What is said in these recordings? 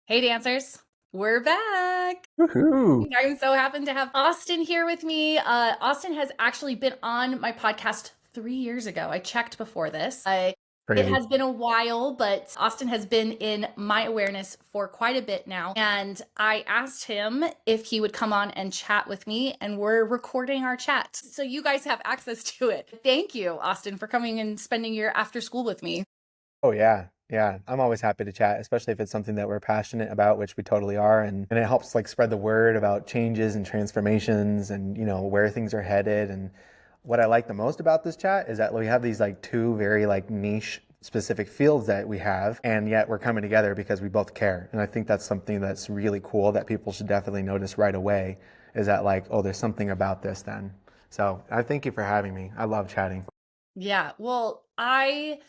Hey dancers, we're back. Woohoo! I'm so happy to have Austin here with me. Austin has actually been on my podcast 3 years ago. I checked before this. It Crazy. has been a while, but Austin has been in my awareness for quite a bit now. And I asked him if he would come on and chat with me, and we're recording our chat. So you guys have access to it. Thank you, Austin, for coming and spending your after school with me. Oh yeah, yeah. I'm always happy to chat, especially if it's something that we're passionate about, which we totally are, and it helps like spread the word about changes and transformations and where things are headed. And what I like the most about this chat is that we have these like two very like niche specific fields that we have, and yet we're coming together because we both care. And I think that's something that's really cool that people should definitely notice right away is that like, oh, there's something about this then. So I thank you for having me. I love chatting. Yeah, well, I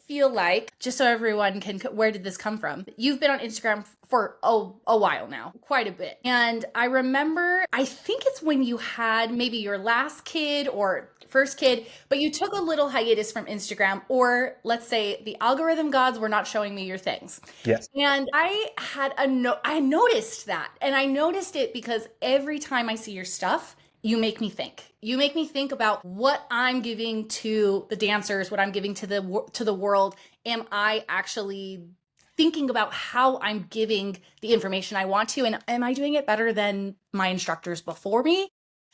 feel like, just so everyone can, where did this come from? You've been on Instagram for a while now, quite a bit. And I remember, I think it's when you had maybe your last kid or first kid, but you took a little hiatus from Instagram, or let's say the algorithm gods were not showing me your things. Yes. And I noticed that. And I noticed it because every time I see your stuff, you make me think. You make me think about what I'm giving to the dancers, what I'm giving to the world. Am I actually thinking about how I'm giving the information I want to, and am I doing it better than my instructors before me?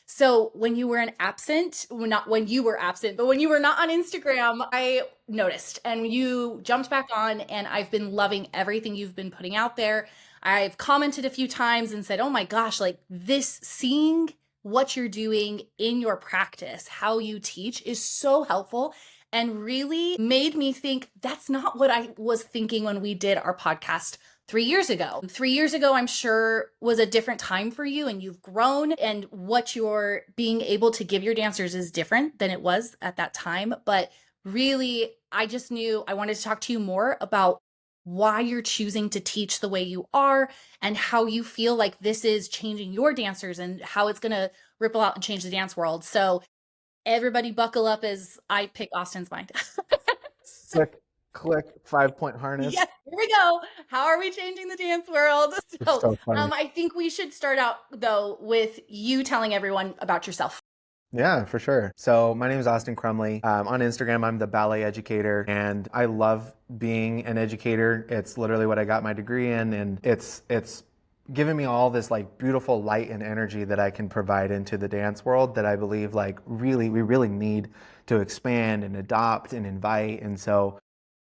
So when you were an absent, well, not when you were absent, but when you were not on Instagram, I noticed and you jumped back on, and I've been loving everything you've been putting out there. I've commented a few times and said, oh my gosh, like this, seeing what you're doing in your practice, how you teach is so helpful and really made me think that's not what I was thinking when we did our podcast 3 years ago. 3 years ago, I'm sure was a different time for you, and you've grown, and what you're being able to give your dancers is different than it was at that time. But really, I just knew I wanted to talk to you more about why you're choosing to teach the way you are and how you feel like this is changing your dancers and how it's going to ripple out and change the dance world. So everybody buckle up as I pick Austin's mind. So Click, click, 5-point harness. yes, here we go. How are we changing the dance world? It's So so funny. I think we should start out though with you telling everyone about yourself. Yeah, for sure. So my name is Austin Crumley. On Instagram, I'm the ballet educator, and I love being an educator. It's literally what I got my degree in, and it's given me all this like beautiful light and energy that I can provide into the dance world that I believe like really we really need to expand and adopt and invite. And so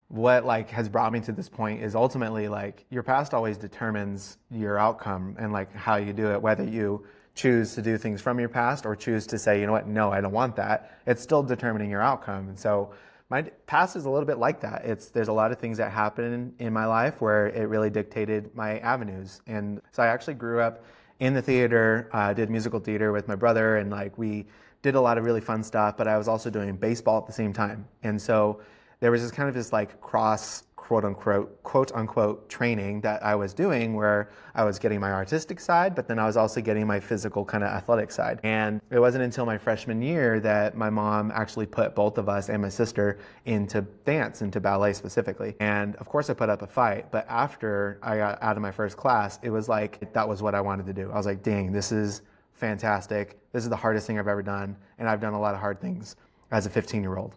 what like has brought me to this point is ultimately like your past always determines your outcome and like how you do it, whether you choose to do things from your past or choose to say, you know what, no, I don't want that. It's still determining your outcome. And so my past is a little bit like that. There's a lot of things that happened in my life where it really dictated my avenues. And so I actually grew up in the theater, did musical theater with my brother, and like we did a lot of really fun stuff, but I was also doing baseball at the same time. And so there was this kind of this like cross quote unquote training that I was doing where I was getting my artistic side, but then I was also getting my physical kind of athletic side. And it wasn't until my freshman year that my mom actually put both of us and my sister into dance, into ballet specifically. And of course I put up a fight, but after I got out of my first class, it was like, that was what I wanted to do. I was like, dang, this is fantastic. This is the hardest thing I've ever done. And I've done a lot of hard things as a 15-year-old.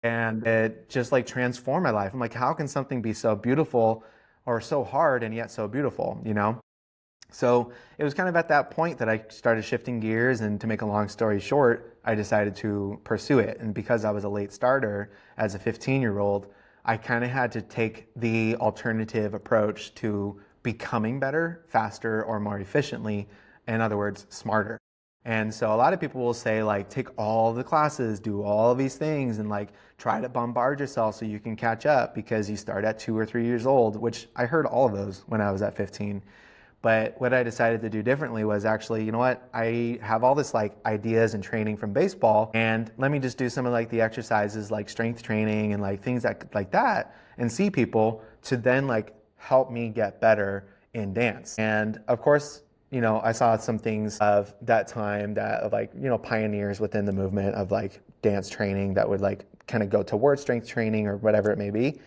And it just like transformed my life. I'm like, how can something be so beautiful or so hard and yet so beautiful, you know? So it was kind of at that point that I started shifting gears, and to make a long story short, I decided to pursue it. And because I was a late starter as a 15-year-old, I kind of had to take the alternative approach to becoming better, faster, or more efficiently. In other words, smarter. And so a lot of people will say like, take all the classes, do all of these things, and like try to bombard yourself so you can catch up because you start at 2 or 3 years old, which I heard all of those when I was at 15. But what I decided to do differently was actually, you know what, I have all this like ideas and training from baseball, and let me just do some of like the exercises like strength training and like things that like that, and see people to then like help me get better in dance. And of course, I saw some things of that time that of like, pioneers within the movement of like dance training that would like kind of go towards strength training or whatever it may be.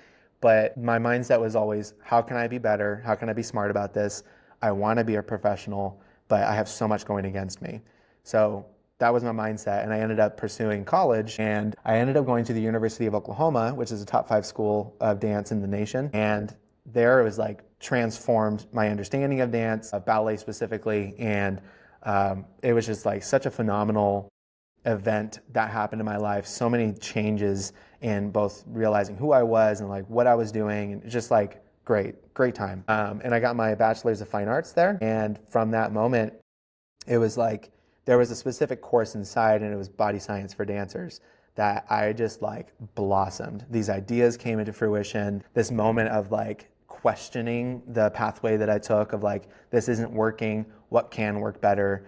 But my mindset was always, how can I be better? How can I be smart about this? I want to be a professional, but I have so much going against me. So that was my mindset. And I ended up pursuing college, and I ended up going to the University of Oklahoma, which is a top 5 school of dance in the nation. And there it was like transformed my understanding of dance, of ballet specifically. And it was just like such a phenomenal event that happened in my life. So many changes in both realizing who I was and like what I was doing, and just like great time. And I got my bachelor's of fine arts there. And from that moment, it was like there was a specific course inside, and it was body science for dancers, that I just like blossomed. These ideas came into fruition. This moment of like questioning the pathway that I took, of like, this isn't working, what can work better?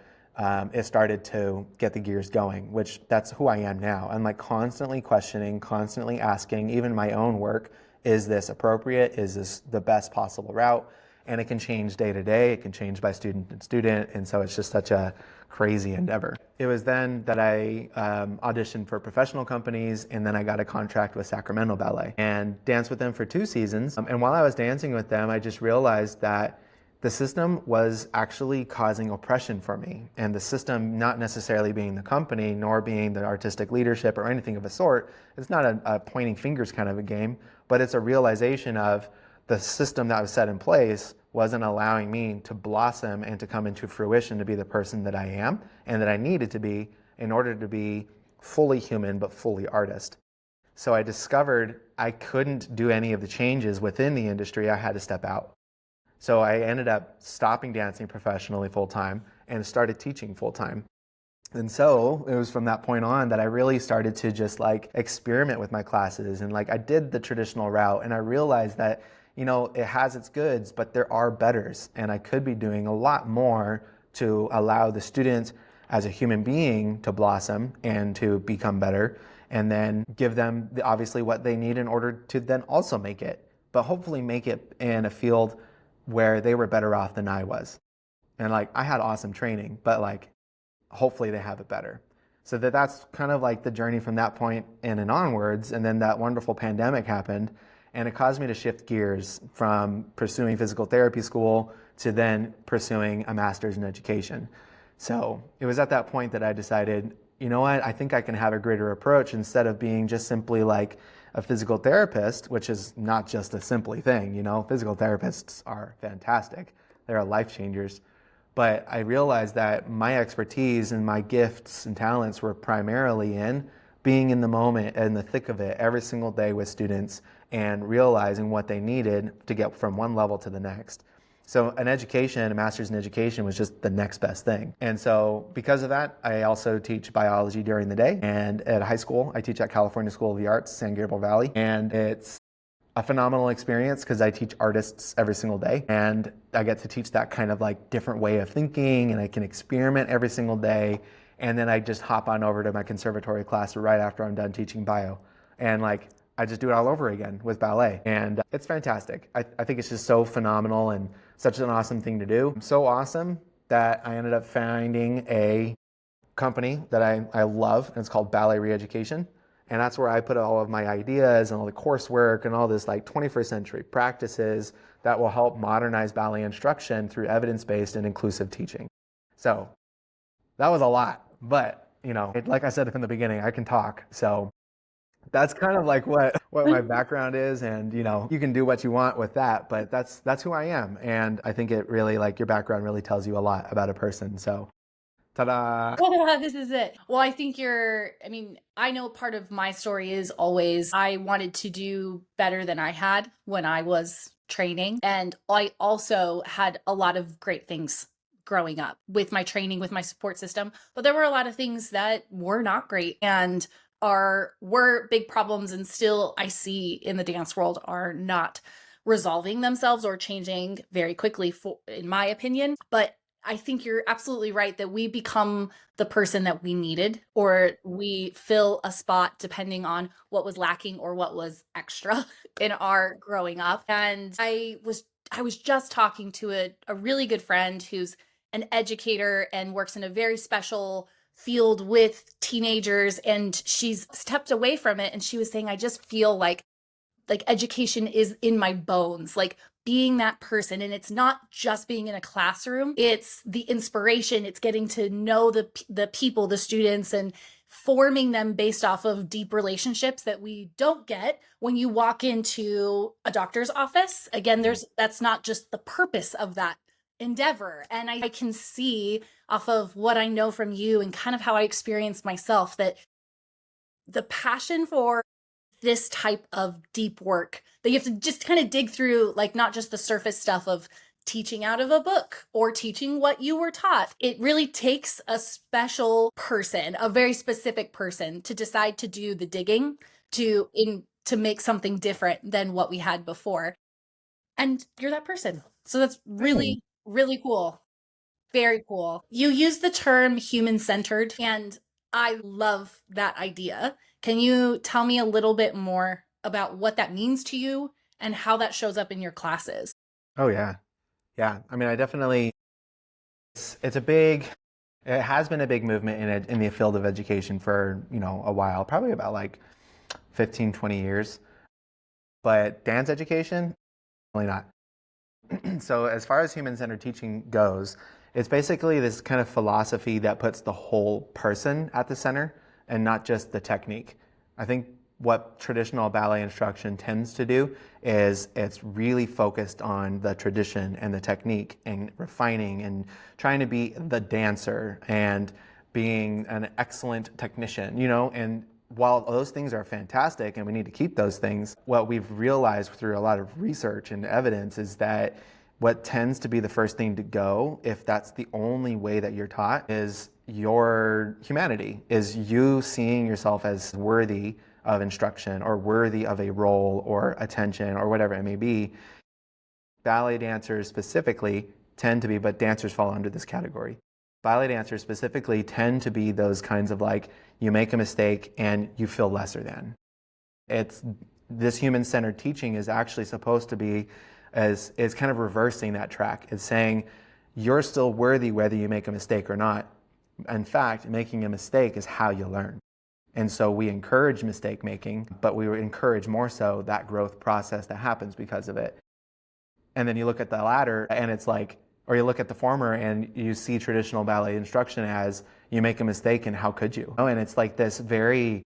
It started to get the gears going, which that's who I am now. I'm like constantly questioning, constantly asking, even my own work, is this appropriate? Is this the best possible route? And it can change day to day. It can change by student and student. And so it's just such a crazy endeavor. It was then that I auditioned for professional companies, and then I got a contract with Sacramento Ballet and danced with them for 2 seasons. And while I was dancing with them, I just realized that the system was actually causing oppression for me. And the system, not necessarily being the company, nor being the artistic leadership or anything of a sort. It's not a pointing fingers kind of a game, but it's a realization of the system that was set in place wasn't allowing me to blossom and to come into fruition to be the person that I am and that I needed to be in order to be fully human but fully artist. So I discovered I couldn't do any of the changes within the industry. I had to step out. So I ended up stopping dancing professionally full-time and started teaching full-time. And so it was from that point on that I really started to just like experiment with my classes, and like I did the traditional route, and I realized that, you know, it has its goods, but there are betters, and I could be doing a lot more to allow the students as a human being to blossom and to become better, and then give them obviously what they need in order to then also make it, but hopefully make it in a field where they were better off than I was. And like I had awesome training, but like hopefully they have it better. So that's kind of like the journey from that point and onwards. And then that wonderful pandemic happened, and it caused me to shift gears from pursuing physical therapy school to then pursuing a master's in education. So it was at that point that I decided, you know what, I think I can have a greater approach instead of being just simply like a physical therapist, which is not just a simply thing. You know, physical therapists are fantastic. They're life changers. But I realized that my expertise and my gifts and talents were primarily in being in the moment and the thick of it every single day with students and realizing what they needed to get from one level to the next. So an education, a master's in education, was just the next best thing. And so because of that, I also teach biology during the day. And at high school, I teach at California School of the Arts, San Gabriel Valley. And it's a phenomenal experience because I teach artists every single day. And I get to teach that kind of like different way of thinking, and I can experiment every single day. And then I just hop on over to my conservatory class right after I'm done teaching bio. And like, I just do it all over again with ballet. And it's fantastic. I think it's just so phenomenal and such an awesome thing to do. So awesome that I ended up finding a company that I love, and it's called Ballet Re-Education. And that's where I put all of my ideas and all the coursework and all this like 21st century practices that will help modernize ballet instruction through evidence-based and inclusive teaching. So that was a lot, but you know, like I said from the beginning, I can talk. So that's kind of like what my background is, and you know, you can do what you want with that, but that's who I am. And I think it really, like, your background really tells you a lot about a person. So ta-da. This is it. Well, I think I know part of my story is always I wanted to do better than I had when I was training. And I also had a lot of great things growing up with my training, with my support system. But there were a lot of things that were not great and were big problems, and still I see in the dance world are not resolving themselves or changing very quickly, in my opinion. But I think you're absolutely right that we become the person that we needed, or we fill a spot depending on what was lacking or what was extra in our growing up. And I was just talking to a really good friend who's an educator and works in a very special field with teenagers, and she's stepped away from it, and she was saying, I just feel like like education is in my bones, like being that person. And it's not just being in a classroom, it's the inspiration, it's getting to know the people, the students, and forming them based off of deep relationships that we don't get when you walk into a doctor's office. Again, that's not just the purpose of that endeavor. And I can see off of what I know from you and kind of how I experienced myself that the passion for this type of deep work that you have to just kind of dig through, like not just the surface stuff of teaching out of a book or teaching what you were taught. It really takes a special person, a very specific person, to decide to do the digging to make something different than what we had before. And you're that person. So that's really, really cool. Very cool. You use the term human centered, and I love that idea. Can you tell me a little bit more about what that means to you and how that shows up in your classes? Oh yeah. Yeah. I mean, I definitely, it's a big, it has been a big movement in the field of education for, a while, probably about like 15, 20 years. But dance education, really not. So as far as human-centered teaching goes, it's basically this kind of philosophy that puts the whole person at the center and not just the technique. I think what traditional ballet instruction tends to do is it's really focused on the tradition and the technique and refining and trying to be the dancer and being an excellent technician, and while those things are fantastic and we need to keep those things, what we've realized through a lot of research and evidence is that what tends to be the first thing to go, if that's the only way that you're taught, is your humanity, is you seeing yourself as worthy of instruction or worthy of a role or attention or whatever it may be. Ballet dancers specifically tend to be, but dancers fall under this category. Ballet dancers specifically tend to be those kinds of like, you make a mistake and you feel lesser than. It's this human-centered teaching is actually supposed to be is kind of reversing that track. It's saying you're still worthy whether you make a mistake or not. In fact, making a mistake is how you learn. And so we encourage mistake making, but we encourage more so that growth process that happens because of it. And then you look at the latter and it's like, or you look at the former and you see traditional ballet instruction as you make a mistake and how could you? And it's like this very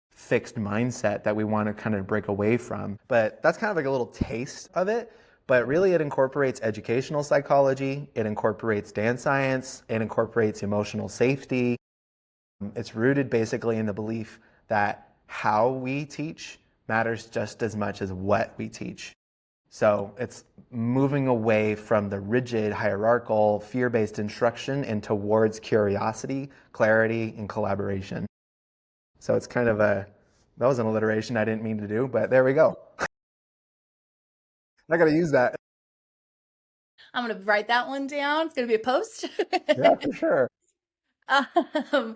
fixed mindset that we want to kind of break away from. But that's kind of like a little taste of it. But really it incorporates educational psychology, it incorporates dance science, it incorporates emotional safety. It's rooted basically in the belief that how we teach matters just as much as what we teach. So it's moving away from the rigid, hierarchical, fear-based instruction and towards curiosity, clarity, and collaboration. So it's kind of that was an alliteration I didn't mean to do, but there we go. I got to use that. I'm going to write that one down. It's going to be a post. Yeah, for sure. um,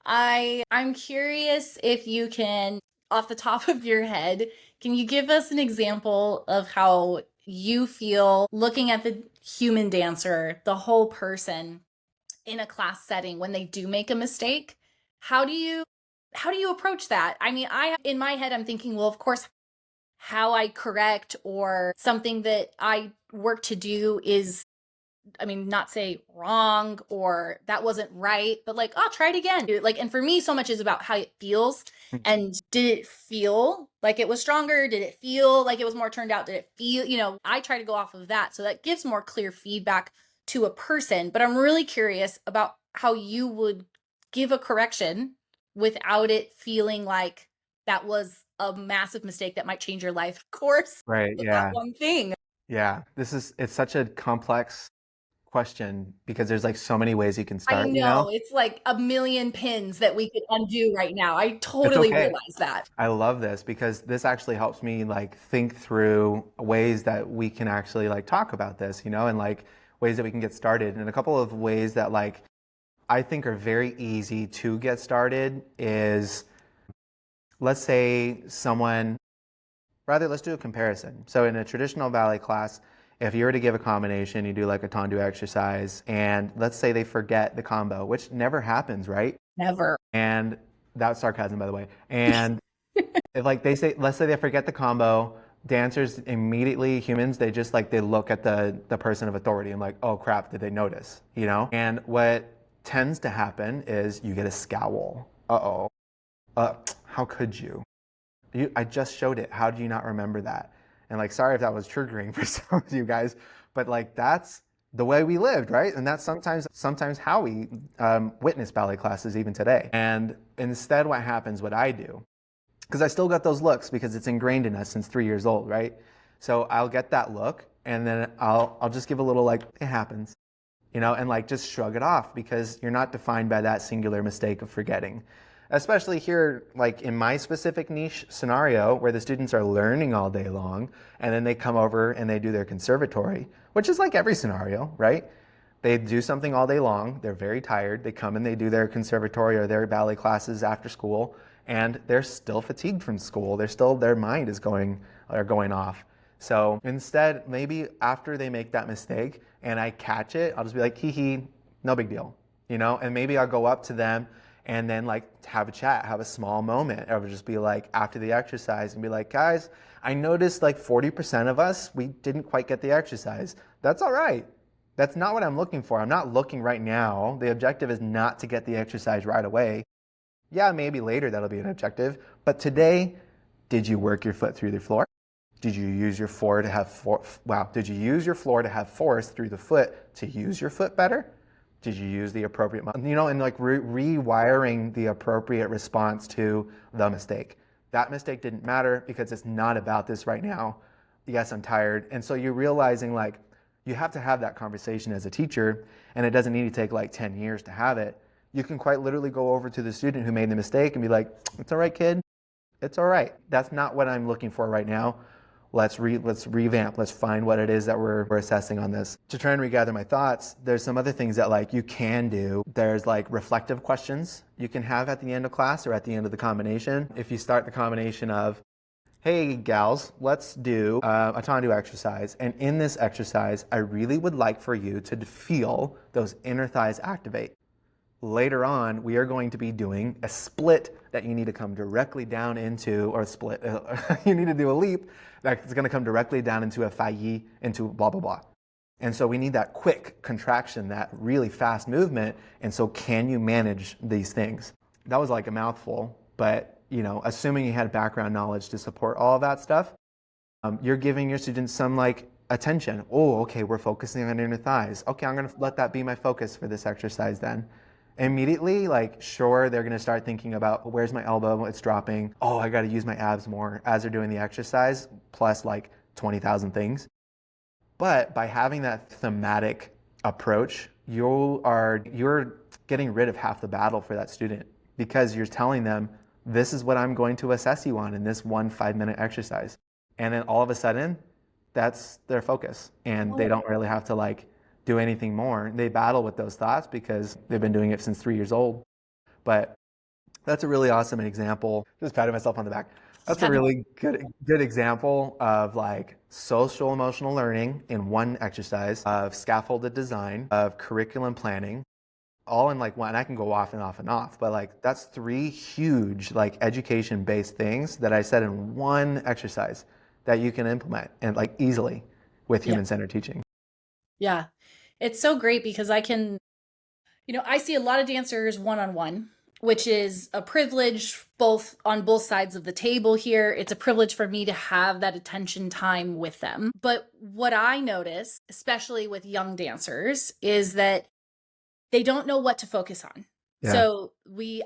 I'm curious if you can, off the top of your head, can you give us an example of how you feel looking at the human dancer, the whole person in a class setting when they do make a mistake? How do you approach that? I mean, in my head I'm thinking, well, of course, how I correct or something that I work to do is, I mean, not say wrong or that wasn't right, but like, I'll try it again. Like, and for me, so much is about how it feels. And did it feel like it was stronger? Did it feel like it was more turned out? Did it feel, I try to go off of that. So that gives more clear feedback to a person. But I'm really curious about how you would give a correction without it feeling like that was a massive mistake that might change your life. Of course, Right, but that yeah. one thing. Yeah, it's such a complex question because there's like so many ways you can I start, know, it's like a million pins that we could undo right now. I It's totally okay. realize that. I love this because this actually helps me like think through ways that we can actually like talk about this, and like ways that we can get started. And a couple of ways that like I think are very easy to get started is, let's say let's do a comparison. So in a traditional ballet class, if you were to give a combination, you do like a tendu exercise, and let's say they forget the combo, which never happens, right? Never. And that's sarcasm, by the way. And if like let's say they forget the combo, dancers immediately, humans, they just like, they look at the person of authority and like, oh crap, did they notice, you know? And what tends to happen is you get a scowl. Uh-oh. How could you? I just showed it. How do you not remember that? And like, sorry if that was triggering for some of you guys, but like, that's the way we lived, right? And that's sometimes how we witness ballet classes even today. And instead, what happens, what I do, because I still got those looks because it's ingrained in us since 3 years old, right? So I'll get that look and then I'll just give a little like, it happens, you know, and like just shrug it off because you're not defined by that singular mistake of forgetting. Especially here, like in my specific niche scenario where the students are learning all day long and then they come over and they do their conservatory, which is like every scenario, right? They do something all day long, they're very tired, they come and they do their conservatory or their ballet classes after school, and they're still fatigued from school. Their mind is going off. So instead, maybe after they make that mistake and I catch it, I'll just be like, hee hee, no big deal, you know? And maybe I'll go up to them and then like have a chat, have a small moment. I would just be like after the exercise and be like, guys, I noticed like 40% of us, we didn't quite get the exercise. That's all right. That's not what I'm looking for. I'm not looking right now. The objective is not to get the exercise right away. Yeah, maybe later that'll be an objective. But today, did you work your foot through the floor? Did you use your floor to have Did you use your floor to have force through the foot to use your foot better? Did you use the appropriate, you know, and like rewiring the appropriate response to the mistake. That mistake didn't matter because it's not about this right now. Yes, I'm tired. And so you're realizing like you have to have that conversation as a teacher, and it doesn't need to take like 10 years to have it. You can quite literally go over to the student who made the mistake and be like, it's all right, kid. It's all right. That's not what I'm looking for right now. Let's revamp. Let's find what it is that we're assessing on this. To try and regather my thoughts, there's some other things that like you can do. There's like reflective questions you can have at the end of class or at the end of the combination. If you start the combination of, hey gals, let's do a tendu exercise. And in this exercise, I really would like for you to feel those inner thighs activate. Later on, we are going to be doing a split that you need to come directly down into, or split, you need to do a leap that's going to come directly down into a failli, into blah, blah, blah. And so we need that quick contraction, that really fast movement. And so can you manage these things? That was like a mouthful, but you know, assuming you had background knowledge to support all of that stuff, you're giving your students some like attention. Oh, okay, we're focusing on inner thighs. Okay, I'm going to let that be my focus for this exercise then. Immediately, like, sure, they're going to start thinking about where's my elbow, it's dropping. Oh, I got to use my abs more as they're doing the exercise, plus like 20,000 things. But by having that thematic approach, you're getting rid of half the battle for that student because you're telling them, this is what I'm going to assess you on in this 1 5-minute exercise. And then all of a sudden, that's their focus. And they don't really have to like do anything more. They battle with those thoughts because they've been doing it since 3 years old. But that's a really awesome example. Just patting myself on the back. That's a really good example of like social emotional learning in one exercise, of scaffolded design, of curriculum planning, all in like one. And I can go off and off and off, but like that's 3 huge like education-based things that I said in one exercise that you can implement and like easily with human-centered teaching. Yeah. It's so great because I can, I see a lot of dancers one-on-one, which is a privilege on both sides of the table here. It's a privilege for me to have that attention time with them. But what I notice, especially with young dancers, is that they don't know what to focus on. Yeah. So the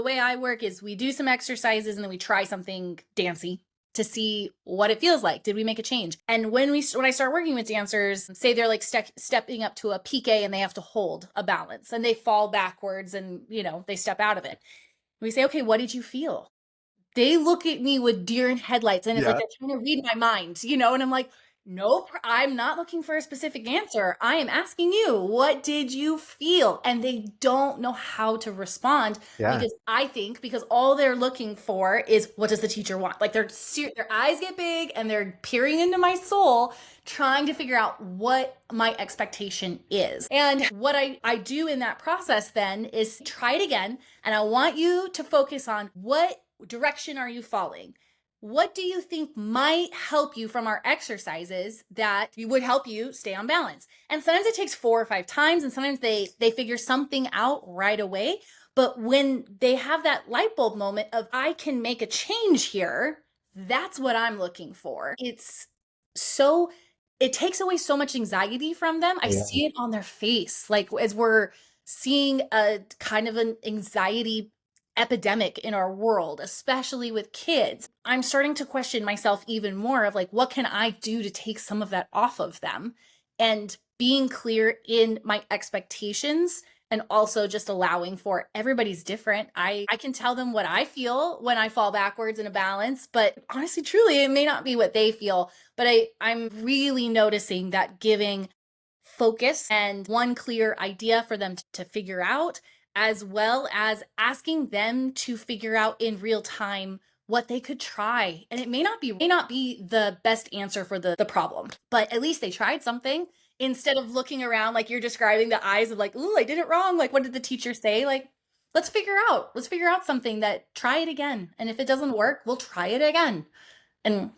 way I work is we do some exercises and then we try something dancey to see what it feels like. Did we make a change? And when I start working with dancers, say they're like stepping up to a pique and they have to hold a balance and they fall backwards and, they step out of it. We say, okay, what did you feel? They look at me with deer in headlights and it's like they're trying to read my mind, and I'm like, nope, I'm not looking for a specific answer. I am asking you, what did you feel? And they don't know how to respond because all they're looking for is, what does the teacher want? Like their eyes get big and they're peering into my soul, trying to figure out what my expectation is. And what I do in that process then is try it again. And I want you to focus on what direction are you falling? what do you think might help you from our exercises that would help you stay on balance? And sometimes it takes 4 or 5 times, and sometimes they figure something out right away. But when they have that light bulb moment of, I can make a change here, that's what I'm looking for. It takes away so much anxiety from them. I Yeah. see it on their face, like as we're seeing a kind of an anxiety epidemic in our world, especially with kids. I'm starting to question myself even more of like, what can I do to take some of that off of them? And being clear in my expectations, and also just allowing for everybody's different. I can tell them what I feel when I fall backwards in a balance, but honestly, truly, it may not be what they feel. But I'm really noticing that giving focus and one clear idea for them to figure out, as well as asking them to figure out in real time what they could try. And it may not be the best answer for the problem, but at least they tried something. Instead of looking around like you're describing, the eyes of like, ooh, I did it wrong. Like, what did the teacher say? Like, let's figure out something, that try it again. And if it doesn't work, we'll try it again. And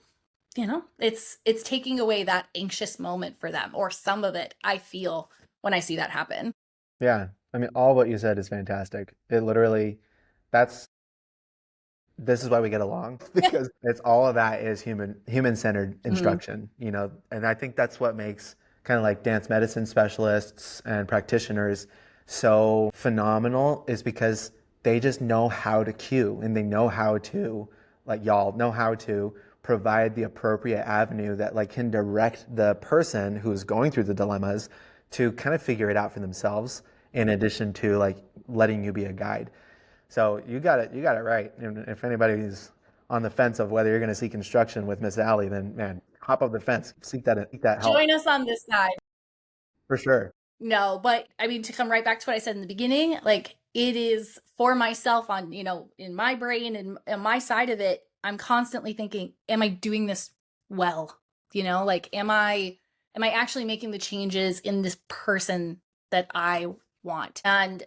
it's taking away that anxious moment for them, or some of it, I feel, when I see that happen. Yeah. I mean, all what you said is fantastic. It literally, this is why we get along, because it's all of that is human-centered instruction, and I think that's what makes kind of like dance medicine specialists and practitioners so phenomenal, is because they just know how to cue, and they know how to, like y'all know how to provide the appropriate avenue that like can direct the person who's going through the dilemmas to kind of figure it out for themselves, in addition to like letting you be a guide. So you got it right. And if anybody's on the fence of whether you're going to seek instruction with Miss Allie, then man, hop up the fence, seek that help. Join us on this side. For sure. No, but I mean, to come right back to what I said in the beginning, like, it is for myself on, in my brain and on my side of it, I'm constantly thinking, am I doing this well? Like, am I actually making the changes in this person that I want? And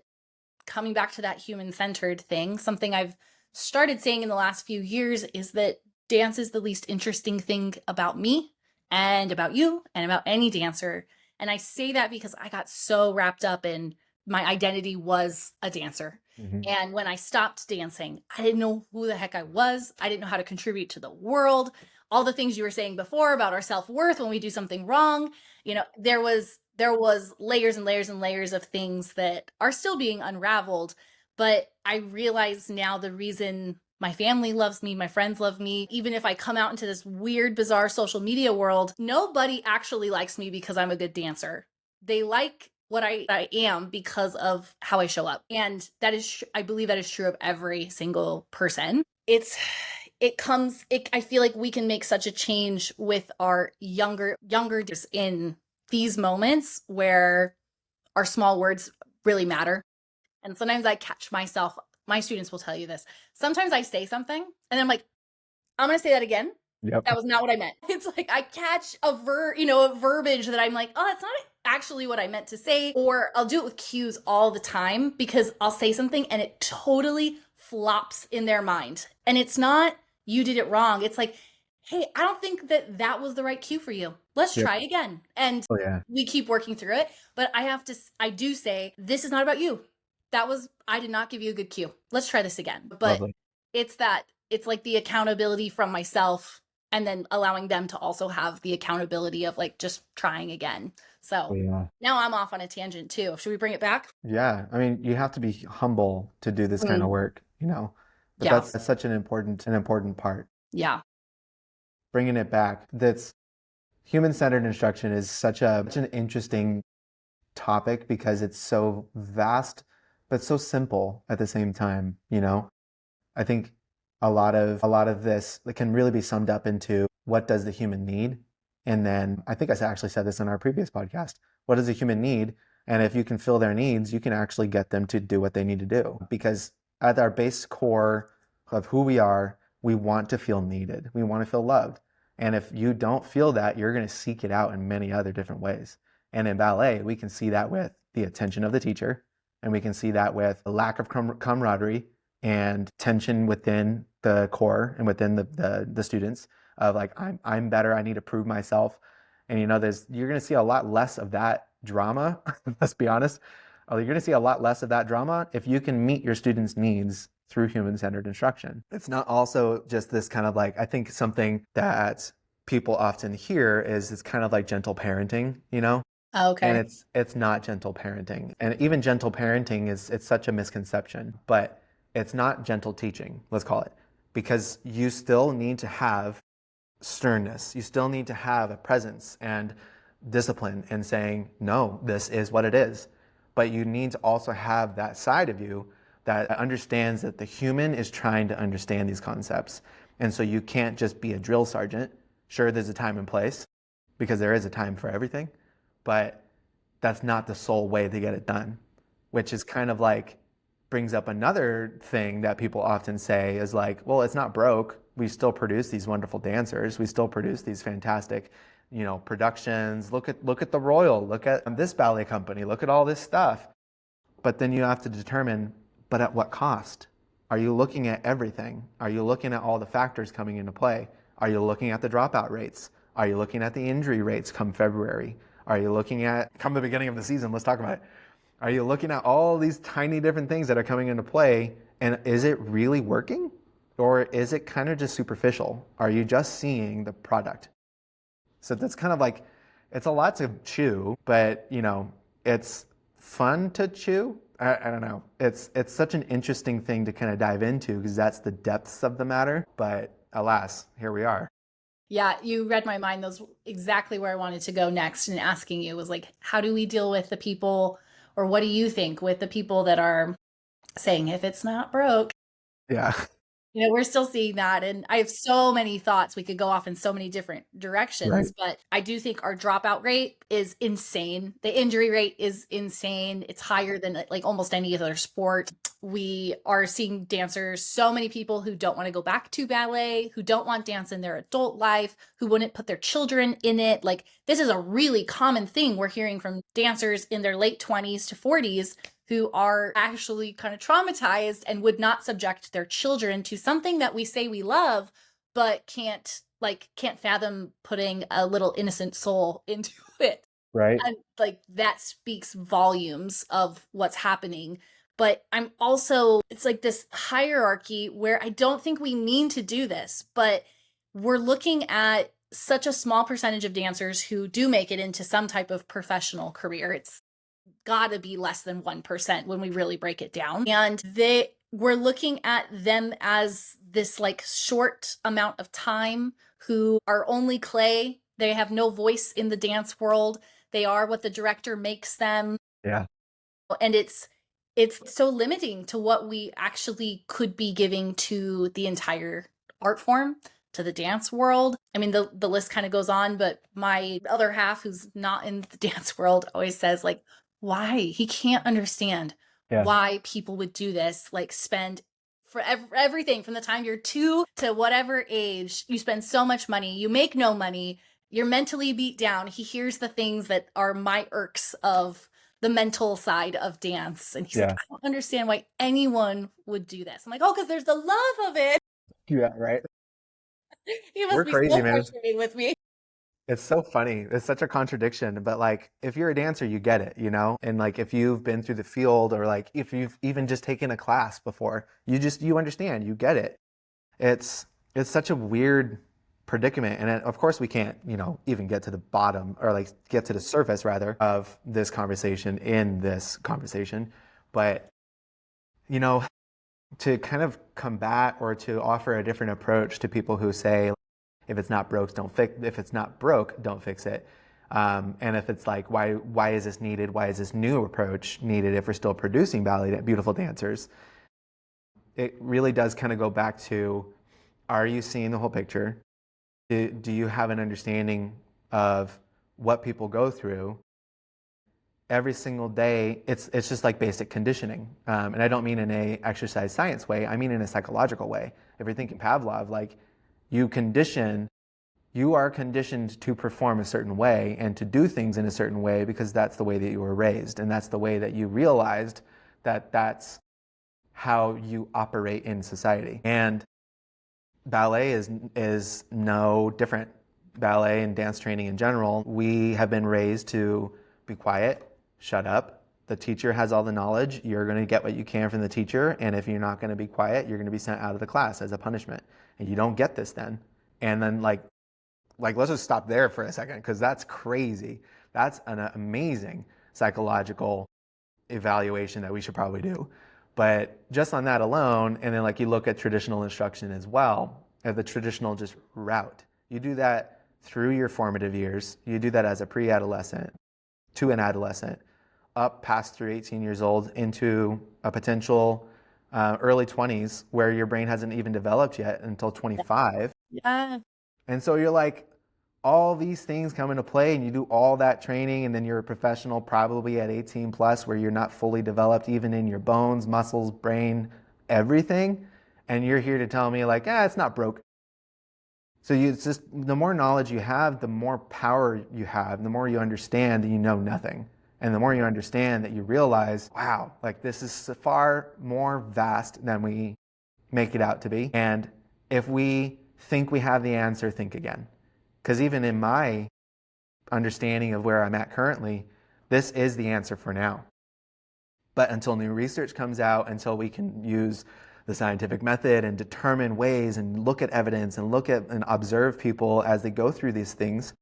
coming back to that human-centered thing, something I've started saying in the last few years is that dance is the least interesting thing about me and about you and about any dancer. And I say that because I got so wrapped up in my identity was a dancer. And when I stopped dancing, I didn't know who the heck I was. I didn't know how to contribute to the world. All the things you were saying before about our self-worth when we do something wrong, there was layers and layers and layers of things that are still being unraveled. But I realize now the reason my family loves me, my friends love me, even if I come out into this weird, bizarre social media world, nobody actually likes me because I'm a good dancer. They like what I am because of how I show up. And that is, I believe that is true of every single person. I feel like we can make such a change with our younger just in these moments where our small words really matter. And sometimes I catch myself, my students will tell you this. Sometimes I say something and then I'm like, I'm going to say that again. Yep. That was not what I meant. It's like I catch a verbiage that I'm like, oh, that's not actually what I meant to say. Or I'll do it with cues all the time, because I'll say something and it totally flops in their mind. And it's not, you did it wrong. It's like, hey, I don't think that was the right cue for you. Let's try again. And we keep working through it. But I do say, this is not about you. I did not give you a good cue. Let's try this again. But lovely. It's like the accountability from myself, and then allowing them to also have the accountability of like just trying again. So now I'm off on a tangent too. Should we bring it back? Yeah. I mean, you have to be humble to do this kind of work, but that's such an important part. Yeah. Bringing it back, that's human-centered instruction is such an interesting topic, because it's so vast, but so simple at the same time, I think a lot of this can really be summed up into, what does the human need? And then I think I actually said this in our previous podcast. What does the human need? And if you can fill their needs, you can actually get them to do what they need to do. Because at our base core of who we are, we want to feel needed. We want to feel loved. And if you don't feel that, you're going to seek it out in many other different ways. And in ballet, we can see that with the attention of the teacher, and we can see that with a lack of camaraderie and tension within the core and within the students of like, I'm better, I need to prove myself. And you're going to see a lot less of that drama. Let's be honest. You're going to see a lot less of that drama if you can meet your students' needs through human-centered instruction. It's not also just this kind of like, I think something that people often hear is it's kind of like gentle parenting, Okay. and it's not gentle parenting. And even gentle parenting it's such a misconception, but it's not gentle teaching, let's call it, because you still need to have sternness. You still need to have a presence and discipline and saying, no, this is what it is. But you need to also have that side of you that understands that the human is trying to understand these concepts. And so you can't just be a drill sergeant. Sure, there's a time and place, because there is a time for everything, but that's not the sole way to get it done, which is kind of like brings up another thing that people often say is like, well, it's not broke. We still produce these wonderful dancers. We still produce these fantastic, productions. Look at the Royal. Look at this ballet company. Look at all this stuff. But then you have to determine, but at what cost? Are you looking at everything? Are you looking at all the factors coming into play? Are you looking at the dropout rates? Are you looking at the injury rates come February? Are you looking at, come the beginning of the season, let's talk about it. Are you looking at all these tiny different things that are coming into play, and is it really working? Or is it kind of just superficial? Are you just seeing the product? So that's kind of like, it's a lot to chew, but it's fun to chew. I don't know. It's such an interesting thing to kind of dive into because that's the depths of the matter. But alas, here we are. Yeah, you read my mind. Those exactly where I wanted to go next, and asking you was like, how do we deal with the people, or what do you think with the people that are saying, if it's not broke? Yeah. We're still seeing that. And I have so many thoughts. We could go off in so many different Right. directions, but I do think our dropout rate is insane. The injury rate is insane. It's higher than like almost any other sport. We are seeing dancers, so many people who don't want to go back to ballet, who don't want dance in their adult life, who wouldn't put their children in it. Like, this is a really common thing we're hearing from dancers in their late 20s to 40s who are actually kind of traumatized and would not subject their children to something that we say we love, but can't fathom putting a little innocent soul into it. Right. And like, that speaks volumes of what's happening. But I'm also, it's like this hierarchy where I don't think we mean to do this, but we're looking at such a small percentage of dancers who do make it into some type of professional career. It's gotta be less than 1% when we really break it down. And we're looking at them as this like short amount of time, who are only clay. They have no voice in the dance world. They are what the director makes them. Yeah. And it's so limiting to what we actually could be giving to the entire art form, to the dance world. I mean, the list kind of goes on, but my other half, who's not in the dance world, always says like, why? He can't understand Yeah. why people would do this. Like, spend for everything from the time you're 2 to whatever age, you spend so much money, you make no money, you're mentally beat down. He hears the things that are my irks of the mental side of dance. And he's like, Yeah. I don't understand why anyone would do this. I'm like, oh, because there's the love of it. Yeah. Right. He must We're be crazy, so man. frustrated with me. It's so funny. It's such a contradiction, but like if you're a dancer, you get it, And like if you've been through the field or like if you've even just taken a class before, you understand, you get it. It's such a weird predicament, and of course we can't, even get to the bottom or like get to the surface rather of this conversation in this conversation, but to kind of combat or to offer a different approach to people who say, if it's not broke, don't fix. If it's not broke, don't fix it. And if it's like, why is this needed? Why is this new approach needed if we're still producing ballet beautiful dancers? It really does kind of go back to, are you seeing the whole picture? Do you have an understanding of what people go through every single day? It's just like basic conditioning, and I don't mean in a exercise science way. I mean in a psychological way. If you're thinking Pavlov, like you are conditioned to perform a certain way and to do things in a certain way because that's the way that you were raised, and that's the way that you realized that that's how you operate in society. And ballet is no different. Ballet and dance training in general, we have been raised to be quiet, shut up. The teacher has all the knowledge. You're going to get what you can from the teacher, and if you're not going to be quiet, you're going to be sent out of the class as a punishment. And you don't get this then. And then let's just stop there for a second, because that's crazy. That's an amazing psychological evaluation that we should probably do. But just on that alone, and then like you look at traditional instruction as well, at the traditional just route, you do that through your formative years. You do that as a pre-adolescent to an adolescent, up past through 18 years old into a potential early 20s where your brain hasn't even developed yet until 25. Yeah. And so you're like, all these things come into play, and you do all that training, and then you're a professional probably at 18 plus where you're not fully developed even in your bones, muscles, brain, everything. And you're here to tell me like, it's not broke. So it's just, the more knowledge you have, the more power you have, the more you understand that you know nothing. And the more you understand that you realize, wow, like this is far more vast than we make it out to be. And if we think we have the answer, think again. Because even in my understanding of where I'm at currently, this is the answer for now. But until new research comes out, until we can use the scientific method and determine ways and look at evidence and look at and observe people as they go through these things,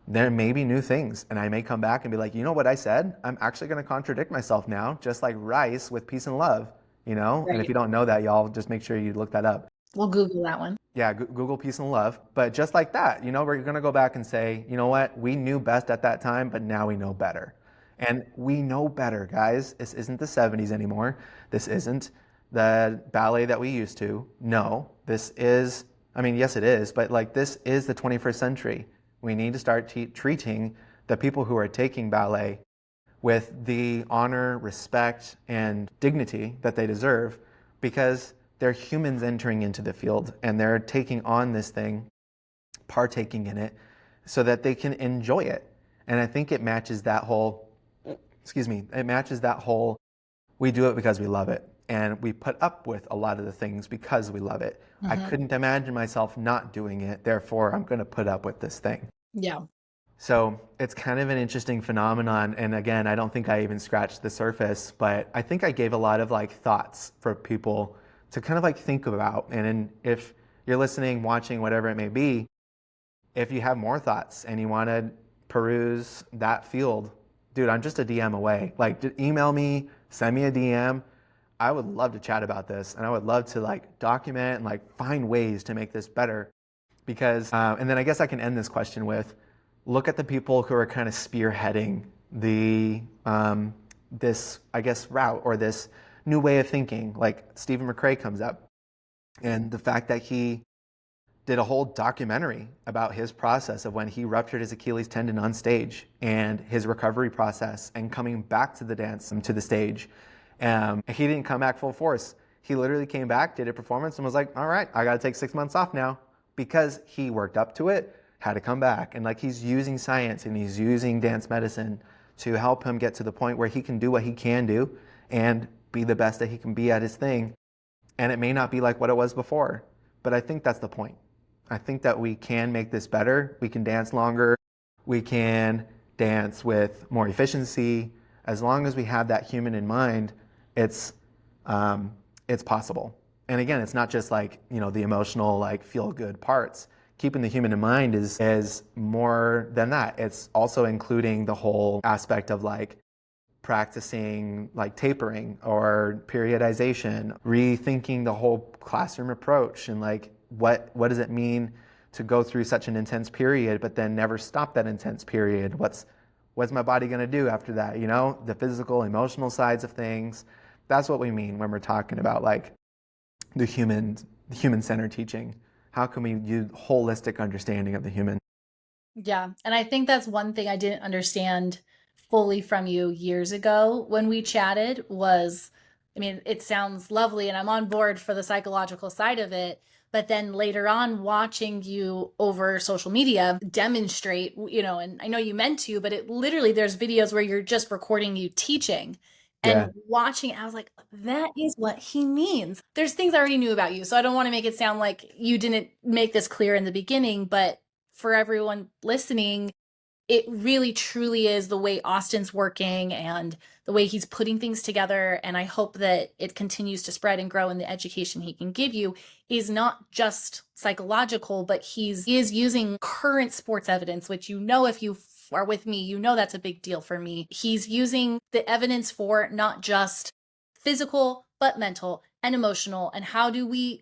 there may be new things. And I may come back and be like, you know what I said? I'm actually going to contradict myself now, just like Rice with peace and love, Right. And if you don't know that, y'all just make sure you look that up. We'll Google that one. Yeah, Google peace and love. But just like that, we're going to go back and say, you know what? We knew best at that time, but now we know better. And we know better, guys. This isn't the 70s anymore. This isn't the ballet that we used to. No, this is, yes, it is, but like this is the 21st century. We need to start treating the people who are taking ballet with the honor, respect, and dignity that they deserve, because they're humans entering into the field and they're taking on this thing, partaking in it, so that they can enjoy it. And I think it matches that whole, we do it because we love it. And we put up with a lot of the things because we love it. Mm-hmm. I couldn't imagine myself not doing it. Therefore, I'm going to put up with this thing. Yeah. So it's kind of an interesting phenomenon. And again, I don't think I even scratched the surface, but I think I gave a lot of thoughts for people to kind of think about. And if you're listening, watching, whatever it may be, if you have more thoughts and you want to peruse that field, dude, I'm just a DM away. Email me, send me a DM. I would love to chat about this, and I would love to document and find ways to make this better. Because, and then I guess I can end this question with, look at the people who are kind of spearheading the this, I guess, route or this new way of thinking. Like Stephen McRae comes up, and the fact that he did a whole documentary about his process of when he ruptured his Achilles tendon on stage and his recovery process and coming back to the dance and to the stage. He didn't come back full force. He literally came back, did a performance, and was like, all right, I got to take 6 months off now, because he worked up to it, had to come back. And he's using science and he's using dance medicine to help him get to the point where he can do what he can do and be the best that he can be at his thing. And it may not be like what it was before, but I think that's the point. I think that we can make this better. We can dance longer. We can dance with more efficiency. As long as we have that human in mind, it's possible. And again, it's not just the emotional, feel good parts. Keeping the human in mind is more than that. It's also including the whole aspect of practicing tapering or periodization, rethinking the whole classroom approach, and what does it mean to go through such an intense period but then never stop that intense period? What's my body going to do after that? The physical, emotional sides of things. That's what we mean when we're talking about the human-centered teaching. How can we use holistic understanding of the human? Yeah, and I think that's one thing I didn't understand fully from you years ago when we chatted was, it sounds lovely and I'm on board for the psychological side of it, but then later on watching you over social media demonstrate, and I know you meant to, but it literally, there's videos where you're just recording you teaching. And Yeah. watching it, I was like, that is what he means. There's things I already knew about you, so I don't want to make it sound like you didn't make this clear in the beginning, but for everyone listening, it really truly is the way Austin's working and the way he's putting things together. And I hope that it continues to spread and grow in the education he can give you is not just psychological, but he is using current sports evidence, which, if you are with me, that's a big deal for me. He's using the evidence for not just physical, but mental and emotional. And how do we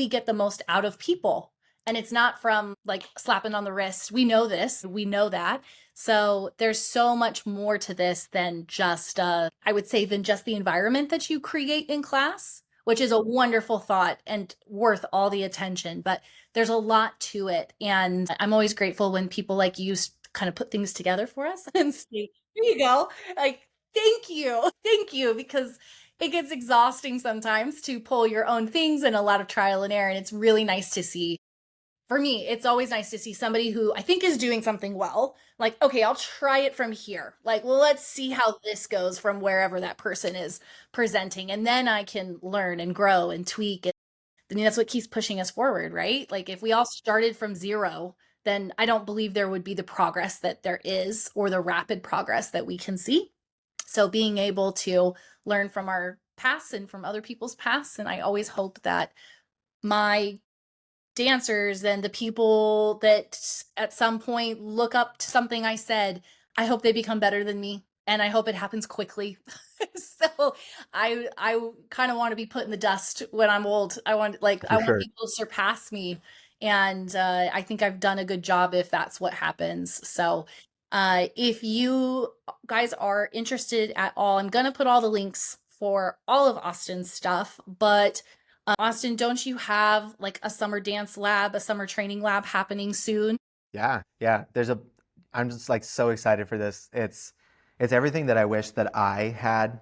get the most out of people? And it's not from like slapping on the wrist. We know this. We know that. So there's so much more to this than just, I would say, than just the environment that you create in class, which is a wonderful thought and worth all the attention. But there's a lot to it. And I'm always grateful when people like you kind of put things together for us and say, here you go. Like, thank you. Thank you. Because it gets exhausting sometimes to pull your own things and a lot of trial and error. And it's really nice to see. For me, it's always nice to see somebody who I think is doing something well. Like, okay, I'll try it from here. Like, well, let's see how this goes from wherever that person is presenting. And then I can learn and grow and tweak. I mean, that's what keeps pushing us forward, right? Like, if we all started from zero, then I don't believe there would be the progress that there is or the rapid progress that we can see. So being able to learn from our past and from other people's past. And I always hope that my dancers and the people that at some point look up to something I said, I hope they become better than me. And I hope it happens quickly. So I kind of want to be put in the dust when I'm old. I want For sure. people to surpass me. And I think I've done a good job if that's what happens. So if you guys are interested at all, I'm going to put all the links for all of Austin's stuff, but Austin, don't you have like a summer dance lab, a summer training lab happening soon? Yeah, yeah. I'm just like so excited for this. It's everything that I wish that I had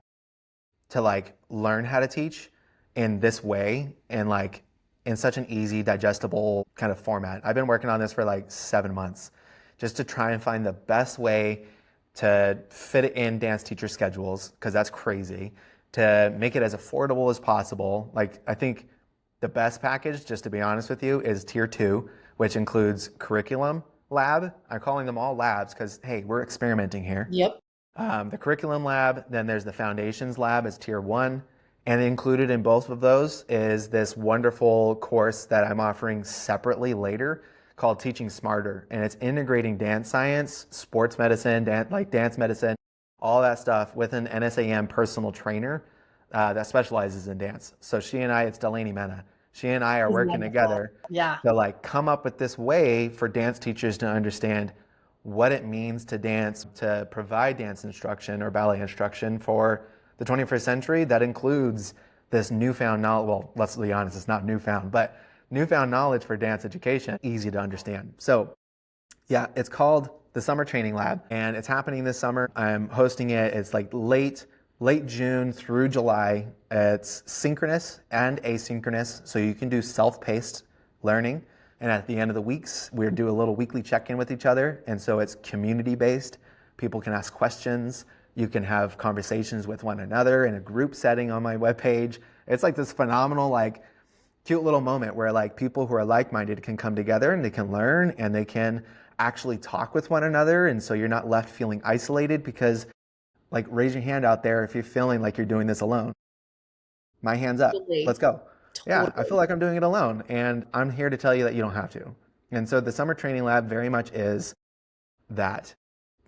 to like learn how to teach in this way and like in such an easy, digestible kind of format. I've been working on this for like 7 months just to try and find the best way to fit it in dance teacher schedules, because that's crazy, to make it as affordable as possible. Like, I think the best package, just to be honest with you, is tier 2, which includes curriculum lab. I'm calling them all labs because, hey, we're experimenting here. Yep. The curriculum lab, then there's the foundations lab as tier 1. And included in both of those is this wonderful course that I'm offering separately later called Teaching Smarter. And it's integrating dance science, sports medicine, dance medicine, all that stuff with an NSAM personal trainer that specializes in dance. So it's Delaney Mena. She and I are This is working wonderful. together Yeah. to like come up with this way for dance teachers to understand what it means to dance, to provide dance instruction or ballet instruction for the 21st century. That includes this newfound knowledge. Well, let's be honest, it's not newfound, but newfound knowledge for dance education, easy to understand. So yeah, it's called the Summer Training Lab, and it's happening this summer. I'm hosting it. It's like late June through July. It's synchronous and asynchronous, so you can do self-paced learning. And at the end of the weeks, we do a little weekly check-in with each other. And so it's community-based. People can ask questions. You can have conversations with one another in a group setting on my webpage. It's like this phenomenal, like, cute little moment where like people who are like-minded can come together and they can learn and they can actually talk with one another. And so you're not left feeling isolated, because like, raise your hand out there if you're feeling like you're doing this alone. My hand's up. Totally. Let's go. Yeah, I feel Totally. like I'm doing it alone, and I'm here to tell you that you don't have to. And so the Summer Training Lab very much is that.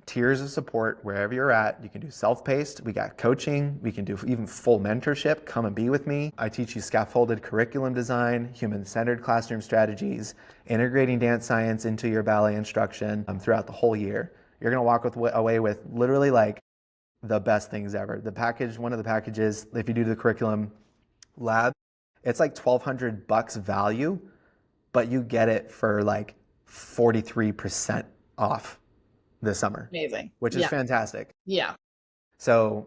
Tiers of support wherever you're at. You can do self-paced. We got coaching. We can do even full mentorship. Come and be with me. I teach you scaffolded curriculum design, human-centered classroom strategies, integrating dance science into your ballet instruction throughout the whole year. You're going to walk away with literally like the best things ever. One of the packages, if you do the curriculum lab, it's like $1,200 value, but you get it for like 43% off this summer, Amazing. which is fantastic. Yeah. So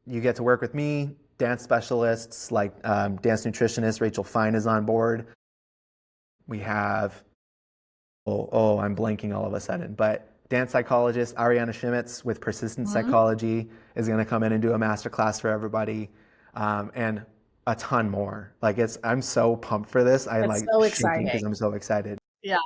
you get to work with me, dance specialists like dance nutritionist Rachel Fine is on board. We have, I'm blanking all of a sudden, but dance psychologist Ariana Shimitz with persistence Mhm. psychology is going to come in and do a master class for everybody, and a ton more. Like I'm so pumped for this. I It's like so shaking because exciting. I'm so excited. Yeah.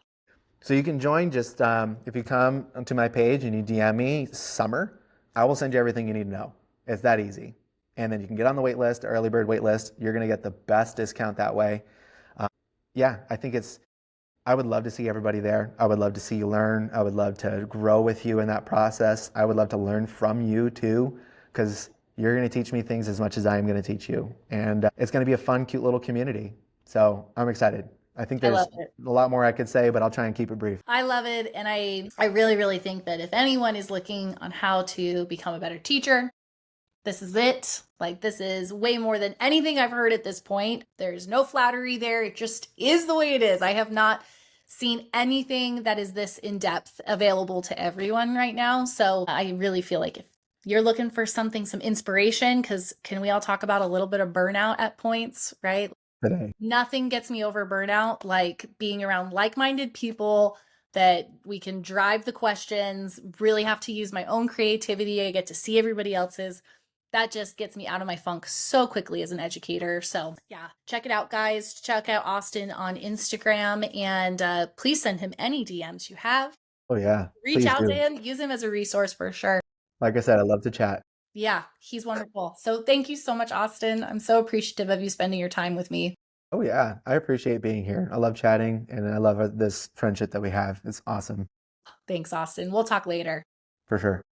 So you can join just if you come to my page and you DM me Summer, I will send you everything you need to know. It's that easy. And then you can get on the wait list, early bird wait list. You're going to get the best discount that way. Yeah, I think I would love to see everybody there. I would love to see you learn. I would love to grow with you in that process. I would love to learn from you too, because you're going to teach me things as much as I am going to teach you. And it's going to be a fun, cute little community. So I'm excited. I think I love there's it. a lot more I could say, but I'll try and keep it brief. I love it. And I really, really think that if anyone is looking on how to become a better teacher, this is it. Like, this is way more than anything I've heard at this point. There's no flattery there. It just is the way it is. I have not seen anything that is this in depth available to everyone right now. So I really feel like if you're looking for something, some inspiration, because can we all talk about a little bit of burnout at points, right? Today. Nothing gets me over burnout like being around like minded people that we can drive the questions, really have to use my own creativity. I get to see everybody else's. That just gets me out of my funk so quickly as an educator. So, yeah, check it out, guys. Check out Austin on Instagram and please send him any DMs you have. Oh, yeah. Reach Please out to do. him, use him as a resource for sure. Like I said, I love to chat. Yeah, he's wonderful. So, thank you so much, Austin. I'm so appreciative of you spending your time with me. Oh, yeah. I appreciate being here. I love chatting and I love this friendship that we have. It's awesome Thanks, Austin. We'll talk later. for sure.